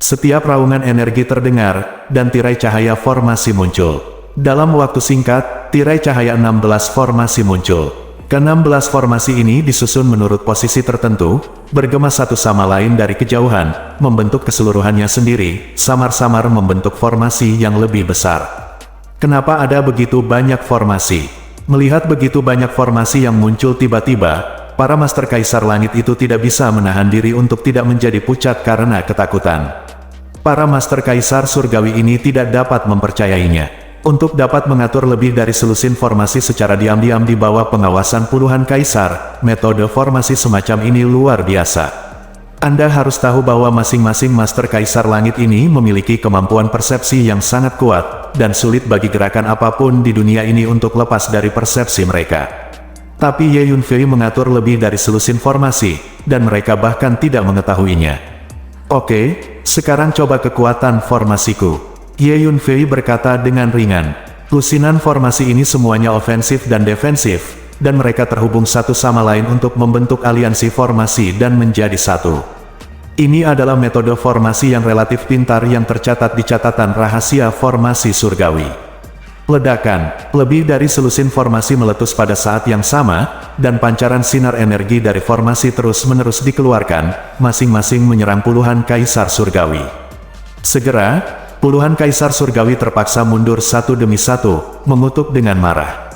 Speaker 1: Setiap raungan energi terdengar, dan tirai cahaya formasi muncul. Dalam waktu singkat, tirai cahaya 16 formasi muncul. Ke-16 formasi ini disusun menurut posisi tertentu, bergema satu sama lain dari kejauhan, membentuk keseluruhannya sendiri, samar-samar membentuk formasi yang lebih besar. Kenapa ada begitu banyak formasi? Melihat begitu banyak formasi yang muncul tiba-tiba, para Master Kaisar Langit itu tidak bisa menahan diri untuk tidak menjadi pucat karena ketakutan. Para Master Kaisar Surgawi ini tidak dapat mempercayainya. Untuk dapat mengatur lebih dari selusin formasi secara diam-diam di bawah pengawasan puluhan kaisar, metode formasi semacam ini luar biasa. Anda harus tahu bahwa masing-masing Master Kaisar Langit ini memiliki kemampuan persepsi yang sangat kuat, dan sulit bagi gerakan apapun di dunia ini untuk lepas dari persepsi mereka. Tapi Ye Yunfei mengatur lebih dari selusin formasi, dan mereka bahkan tidak mengetahuinya. Oke, sekarang coba kekuatan formasiku. Ye Yunfei berkata dengan ringan. Lusinan formasi ini semuanya ofensif dan defensif, dan mereka terhubung satu sama lain untuk membentuk aliansi formasi dan menjadi satu. Ini adalah metode formasi yang relatif pintar yang tercatat di catatan rahasia formasi surgawi. Ledakan, lebih dari selusin formasi meletus pada saat yang sama, dan pancaran sinar energi dari formasi terus-menerus dikeluarkan, masing-masing menyerang puluhan kaisar surgawi. Segera, puluhan kaisar surgawi terpaksa mundur satu demi satu, mengutuk dengan marah.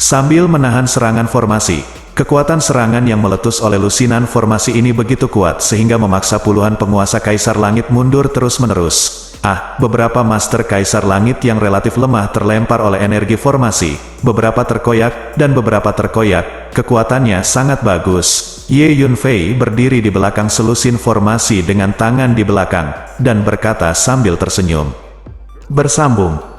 Speaker 1: Sambil menahan serangan formasi, kekuatan serangan yang meletus oleh lusinan formasi ini begitu kuat sehingga memaksa puluhan penguasa Kaisar Langit mundur terus-menerus. Beberapa Master Kaisar Langit yang relatif lemah terlempar oleh energi formasi, beberapa terkoyak, dan beberapa terkoyak, kekuatannya sangat bagus. Ye Yunfei berdiri di belakang selusin formasi dengan tangan di belakang, dan berkata sambil tersenyum. Bersambung.